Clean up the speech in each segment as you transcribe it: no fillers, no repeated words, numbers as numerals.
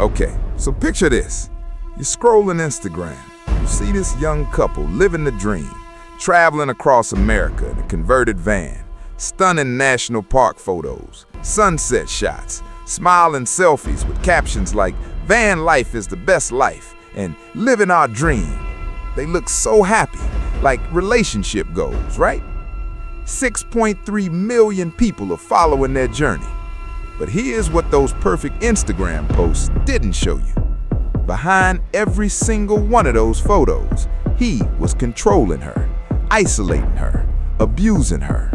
Okay, so picture this. You're scrolling Instagram. You see this young couple living the dream, traveling across America in a converted van, stunning national park photos, sunset shots, smiling selfies with captions like, "Van life is the best life," and "living our dream." They look so happy, like relationship goals, right? 6.3 million people are following their journey. But here's what those perfect Instagram posts didn't show you. Behind every single one of those photos, he was controlling her, isolating her, abusing her.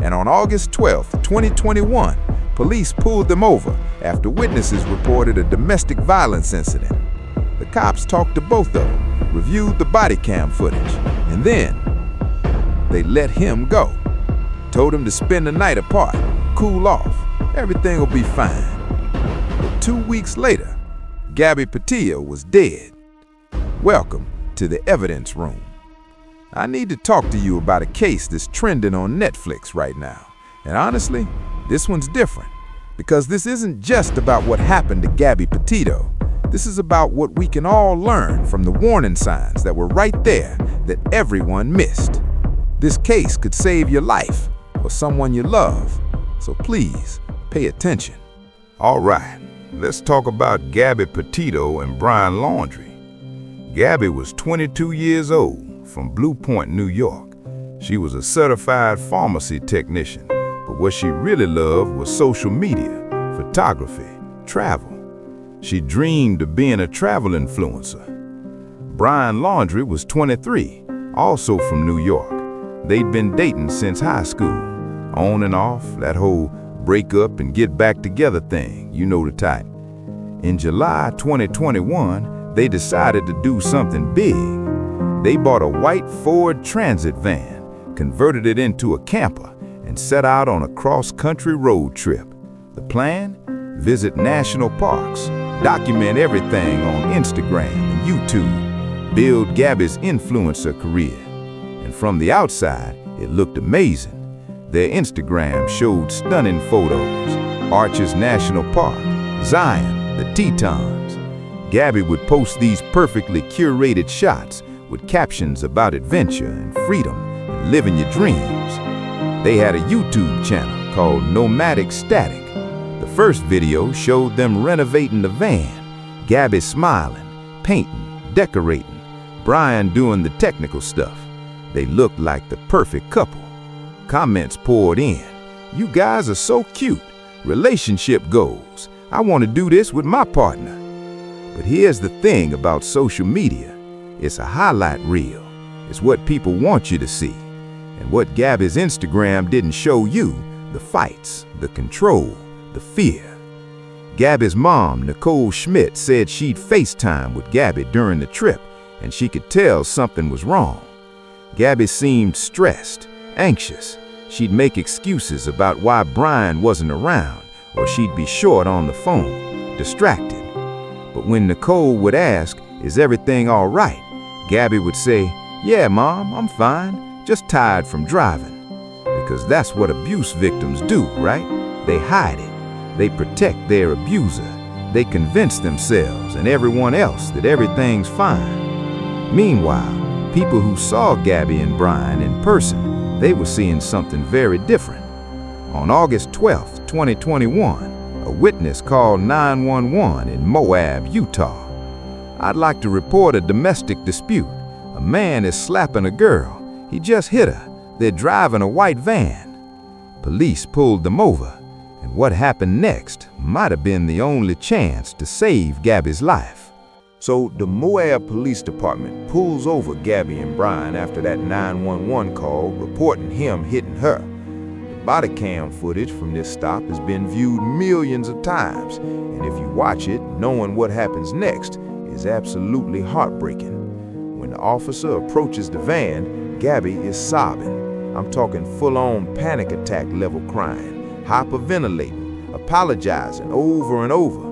And on August 12, 2021, police pulled them over after witnesses reported a domestic violence incident. The cops talked to both of them, reviewed the Bodycam footage, and then they let him go. Told him to spend the night apart, cool off, everything will be fine. But 2 weeks later, Gabby Petito was dead. Welcome to the evidence room. I need to talk to you about a case that's trending on Netflix right now. And honestly, this one's different, because this isn't just about what happened to Gabby Petito. This is about what we can all learn from the warning signs that were right there that everyone missed. This case could save your life or someone you love, so please pay attention. All right, let's talk about Gabby Petito and Brian Laundrie. Gabby was 22 years old from Blue Point, New York. She was a certified pharmacy technician, but what she really loved was social media, photography, travel. She dreamed of being a travel influencer. Brian Laundrie was 23, also from New York. They'd been dating since high school, on and off, that whole break up and get back together thing, you know the type. In July 2021, they decided to do something big. They bought a white Ford Transit van, converted it into a camper, and set out on a cross-country road trip. The plan? Visit national parks, document everything on Instagram and YouTube, build Gabby's influencer career. And from the outside, it looked amazing. Their Instagram showed stunning photos, Arches National Park, Zion, the Tetons. Gabby would post these perfectly curated shots with captions about adventure and freedom and living your dreams. They had a YouTube channel called Nomadic Static. The first video showed them renovating the van, Gabby smiling, painting, decorating, Brian doing the technical stuff. They looked like the perfect couple. Comments poured in. "You guys are so cute. Relationship goals. I want to do this with my partner." But here's the thing about social media. It's a highlight reel. It's what people want you to see. And what Gabby's Instagram didn't show you, the fights, the control, the fear. Gabby's mom, Nicole Schmidt, said she'd FaceTime with Gabby during the trip, and she could tell something was wrong. Gabby seemed stressed, anxious. She'd make excuses about why Brian wasn't around, or she'd be short on the phone, distracted. But when Nicole would ask, "Is everything all right?" Gabby would say, "Yeah, Mom, I'm fine, just tired from driving." Because that's what abuse victims do, right? They hide it. They protect their abuser. They convince themselves and everyone else that everything's fine. Meanwhile, people who saw Gabby and Brian in person, they were seeing something very different. On August 12, 2021, a witness called 911 in Moab, Utah. "I'd like to report a domestic dispute. A man is slapping a girl. He just hit her. They're driving a white van." Police pulled them over, and what happened next might have been the only chance to save Gabby's life. So the Moab Police Department pulls over Gabby and Brian after that 911 call reporting him hitting her. The Bodycam footage from this stop has been viewed millions of times, and if you watch it, knowing what happens next is absolutely heartbreaking. When the officer approaches the van, Gabby is sobbing. I'm talking full-on panic attack level crying, hyperventilating, apologizing over and over.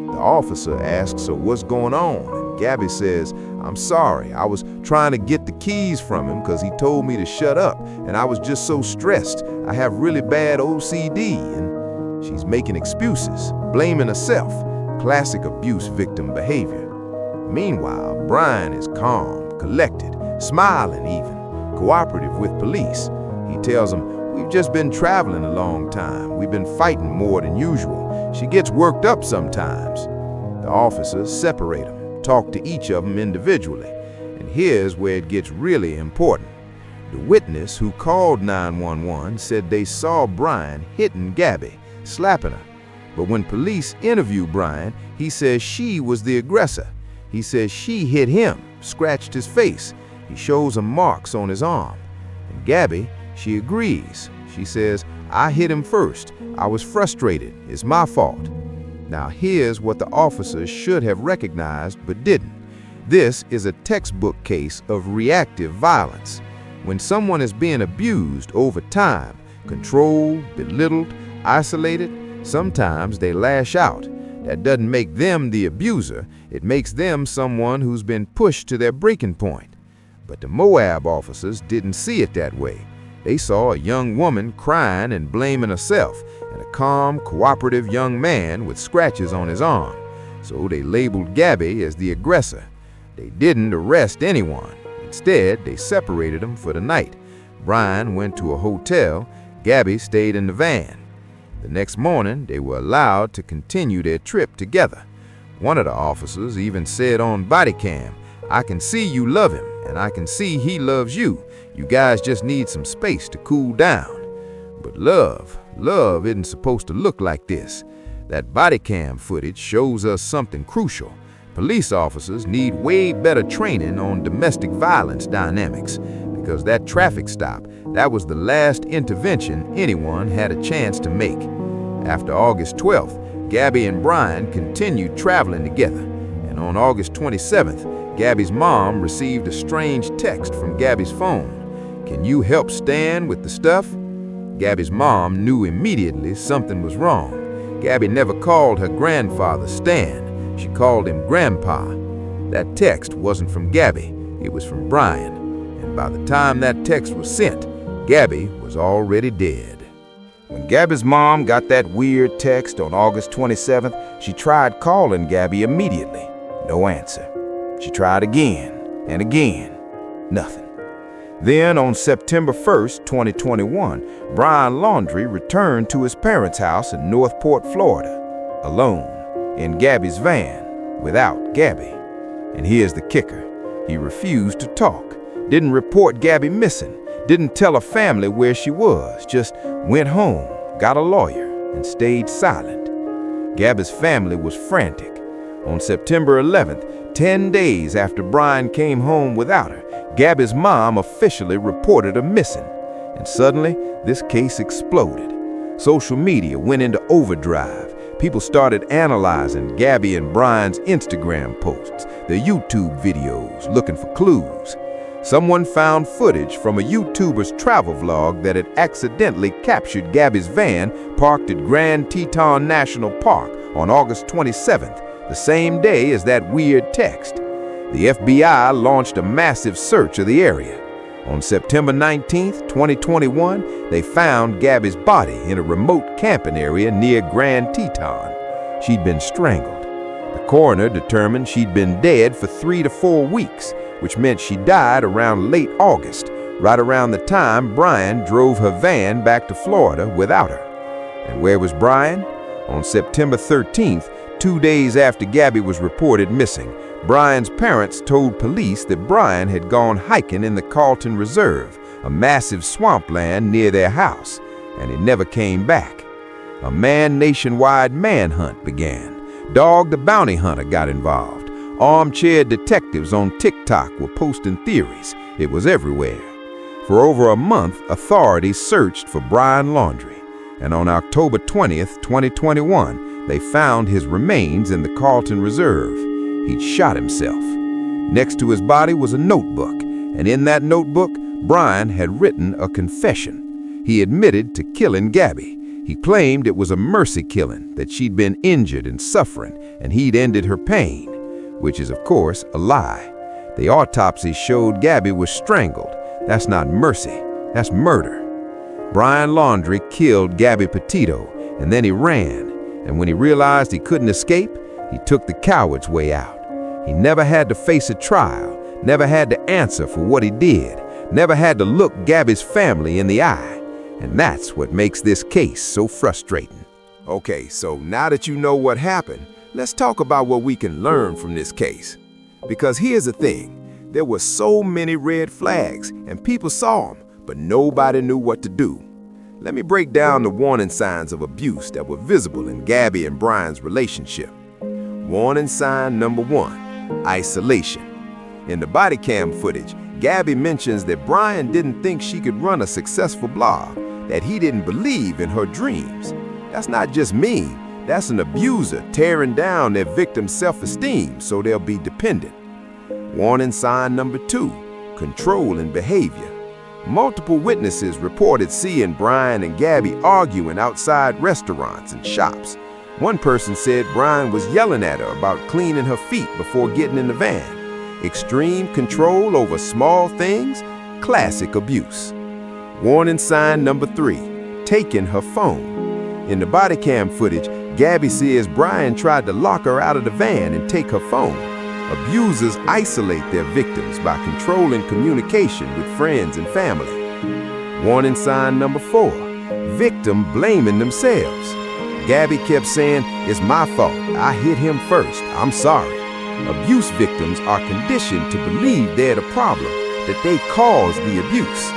The officer asks her what's going on, and Gabby says, "I'm sorry, I was trying to get the keys from him because he told me to shut up, and I was just so stressed. I have really bad OCD." And she's making excuses, blaming herself, classic abuse victim behavior. Meanwhile, Brian is calm, collected, smiling even, cooperative with police. He tells them, "We've just been traveling a long time. We've been fighting more than usual. She gets worked up sometimes." The officers separate them, talk to each of them individually. And here's where it gets really important. The witness who called 911 said they saw Brian hitting Gabby, slapping her. But when police interview Brian, he says she was the aggressor. He says she hit him, scratched his face. He shows her marks on his arm. And Gabby, she agrees. She says, "I hit him first. I was frustrated. It's my fault." Now here's what the officers should have recognized but didn't. This is a textbook case of reactive violence. When someone is being abused over time, controlled, belittled, isolated, sometimes they lash out. That doesn't make them the abuser. It makes them someone who's been pushed to their breaking point. But the Moab officers didn't see it that way. They saw a young woman crying and blaming herself, and a calm, cooperative young man with scratches on his arm. So they labeled Gabby as the aggressor. They didn't arrest anyone. Instead, they separated them for the night. Brian went to a hotel. Gabby stayed in the van. The next morning, they were allowed to continue their trip together. One of the officers even said on Bodycam, "I can see you love him, and I can see he loves you. You guys just need some space to cool down." But love isn't supposed to look like this. That Bodycam footage shows us something crucial. Police officers need way better training on domestic violence dynamics, because that traffic stop, that was the last intervention anyone had a chance to make. After August 12th, Gabby and Brian continued traveling together, and on August 27th, Gabby's mom received a strange text from Gabby's phone. "Can you help Stan with the stuff?" Gabby's mom knew immediately something was wrong. Gabby never called her grandfather Stan. She called him Grandpa. That text wasn't from Gabby, it was from Brian. And by the time that text was sent, Gabby was already dead. When Gabby's mom got that weird text on August 27th, she tried calling Gabby immediately. No answer. She tried again and again. Nothing. Then on September 1st, 2021, Brian Laundrie returned to his parents' house in Northport, Florida, alone, in Gabby's van, without Gabby. And here's the kicker. He refused to talk, didn't report Gabby missing, didn't tell her family where she was, just went home, got a lawyer, and stayed silent. Gabby's family was frantic. On September 11th, 10 days after Brian came home without her, Gabby's mom officially reported her missing. And suddenly, this case exploded. Social media went into overdrive. People started analyzing Gabby and Brian's Instagram posts, their YouTube videos, looking for clues. Someone found footage from a YouTuber's travel vlog that had accidentally captured Gabby's van parked at Grand Teton National Park on August 27th, the same day as that weird text. The FBI launched a massive search of the area. On September 19th, 2021, they found Gabby's body in a remote camping area near Grand Teton. She'd been strangled. The coroner determined she'd been dead for 3 to 4 weeks, which meant she died around late August, right around the time Brian drove her van back to Florida without her. And where was Brian? On September 13th, 2 days after Gabby was reported missing, Brian's parents told police that Brian had gone hiking in the Carlton Reserve, a massive swampland near their house, and he never came back. A nationwide manhunt began. Dog the Bounty Hunter got involved. Armchair detectives on TikTok were posting theories. It was everywhere. For over a month, authorities searched for Brian Laundrie, and on October 20th, 2021, they found his remains in the Carlton Reserve. He'd shot himself. Next to his body was a notebook, and in that notebook, Brian had written a confession. He admitted to killing Gabby. He claimed it was a mercy killing, that she'd been injured and suffering, and he'd ended her pain, which is, of course, a lie. The autopsy showed Gabby was strangled. That's not mercy, that's murder. Brian Laundrie killed Gabby Petito, and then he ran, and when he realized he couldn't escape, He took the coward's way out. He never had to face a trial, never had to answer for what he did, never had to look Gabby's family in the eye. And that's what makes this case so frustrating. Okay, so now that you know what happened, let's talk about what we can learn from this case. Because here's the thing, there were so many red flags and people saw them, but nobody knew what to do. Let me break down the warning signs of abuse that were visible in Gabby and Brian's relationship. Warning sign number 1, isolation. In the body cam footage, Gabby mentions that Brian didn't think she could run a successful blog, that he didn't believe in her dreams. That's not just mean, that's an abuser tearing down their victim's self-esteem so they'll be dependent. Warning sign number 2, control and behavior. Multiple witnesses reported seeing Brian and Gabby arguing outside restaurants and shops. One person said Brian was yelling at her about cleaning her feet before getting in the van. Extreme control over small things, classic abuse. Warning sign number 3, taking her phone. In the body cam footage, Gabby says Brian tried to lock her out of the van and take her phone. Abusers isolate their victims by controlling communication with friends and family. Warning sign number 4, victim blaming themselves. Gabby kept saying, "It's my fault, I hit him first, I'm sorry." Abuse victims are conditioned to believe they're the problem, that they caused the abuse.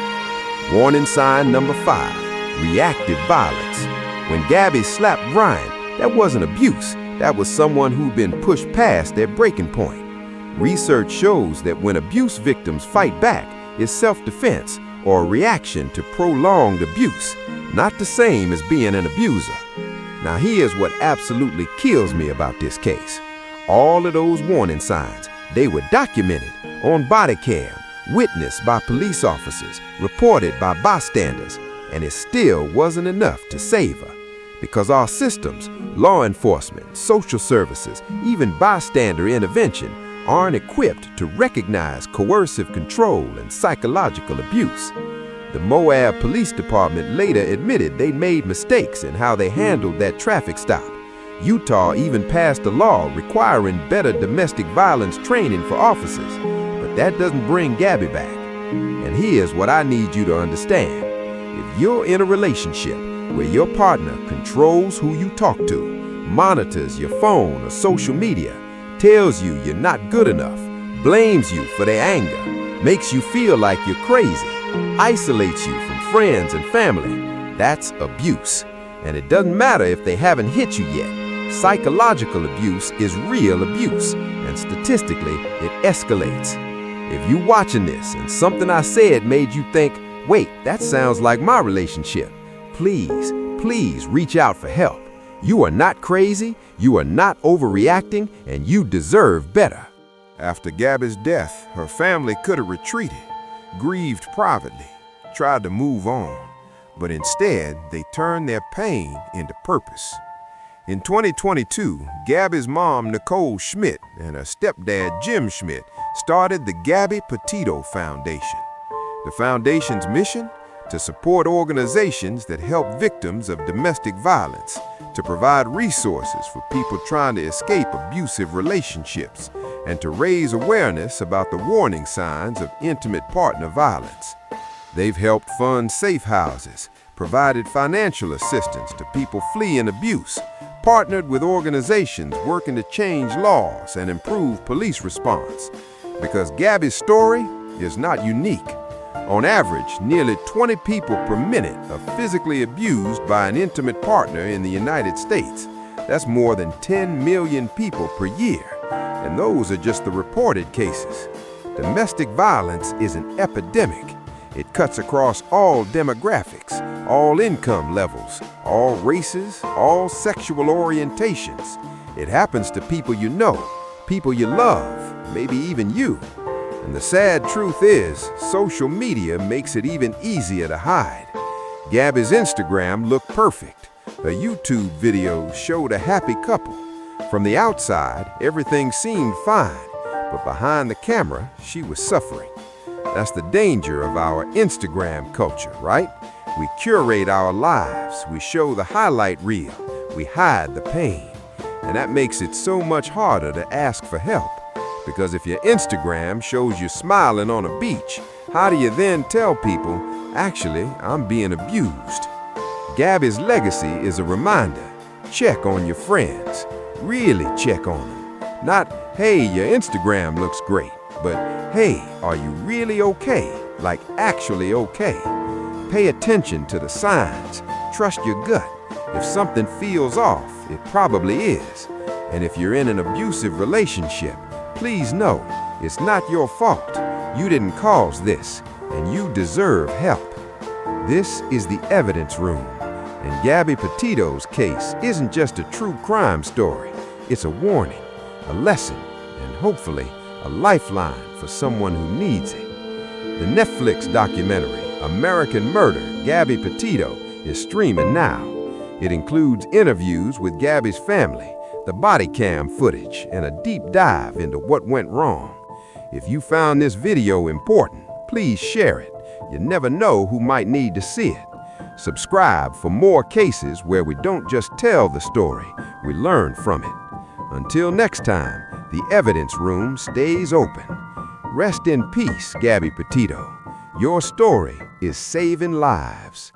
Warning sign number 5, reactive violence. When Gabby slapped Brian, that wasn't abuse, that was someone who'd been pushed past their breaking point. Research shows that when abuse victims fight back, it's self-defense or a reaction to prolonged abuse, not the same as being an abuser. Now here's what absolutely kills me about this case. All of those warning signs, they were documented on body cam, witnessed by police officers, reported by bystanders, and it still wasn't enough to save her. Because our systems, law enforcement, social services, even bystander intervention, aren't equipped to recognize coercive control and psychological abuse. The Moab Police Department later admitted they made mistakes in how they handled that traffic stop. Utah even passed a law requiring better domestic violence training for officers, but that doesn't bring Gabby back. And here's what I need you to understand. If you're in a relationship where your partner controls who you talk to, monitors your phone or social media, tells you you're not good enough, blames you for their anger, makes you feel like you're crazy, isolates you from friends and family, that's abuse. And it doesn't matter if they haven't hit you yet. Psychological abuse is real abuse, and statistically, it escalates. If you're watching this and something I said made you think, wait, that sounds like my relationship, please, please reach out for help. You are not crazy, you are not overreacting, and you deserve better. After Gabby's death, her family could have retreated, grieved privately, tried to move on, but instead they turned their pain into purpose. In 2022, Gabby's mom, Nicole Schmidt, and her stepdad, Jim Schmidt, started the Gabby Petito Foundation. The foundation's mission? To support organizations that help victims of domestic violence, to provide resources for people trying to escape abusive relationships, and to raise awareness about the warning signs of intimate partner violence. They've helped fund safe houses, provided financial assistance to people fleeing abuse, partnered with organizations working to change laws and improve police response. Because Gabby's story is not unique. On average, nearly 20 people per minute are physically abused by an intimate partner in the United States. That's more than 10 million people per year. And those are just the reported cases. Domestic violence is an epidemic. It cuts across all demographics, all income levels, all races, all sexual orientations. It happens to people you know, people you love, maybe even you. And the sad truth is, social media makes it even easier to hide. Gabby's Instagram looked perfect. Her YouTube videos showed a happy couple. From the outside, everything seemed fine, but behind the camera, she was suffering. That's the danger of our Instagram culture, right? We curate our lives, we show the highlight reel, we hide the pain. And that makes it so much harder to ask for help. Because if your Instagram shows you smiling on a beach, how do you then tell people, actually, I'm being abused? Gabby's legacy is a reminder. Check on your friends. Really check on them. Not, hey, your Instagram looks great, but hey, are you really okay? Like actually okay? Pay attention to the signs. Trust your gut. If something feels off, it probably is. And if you're in an abusive relationship, please know it's not your fault. You didn't cause this, and you deserve help. This is the evidence room, and Gabby Petito's case isn't just a true crime story. It's a warning, a lesson, and hopefully a lifeline for someone who needs it. The Netflix documentary, American Murder, Gabby Petito, is streaming now. It includes interviews with Gabby's family, the Bodycam footage, and a deep dive into what went wrong. If you found this video important, please share it. You never know who might need to see it. Subscribe for more cases where we don't just tell the story, we learn from it. Until next time, the evidence room stays open. Rest in peace, Gabby Petito. Your story is saving lives.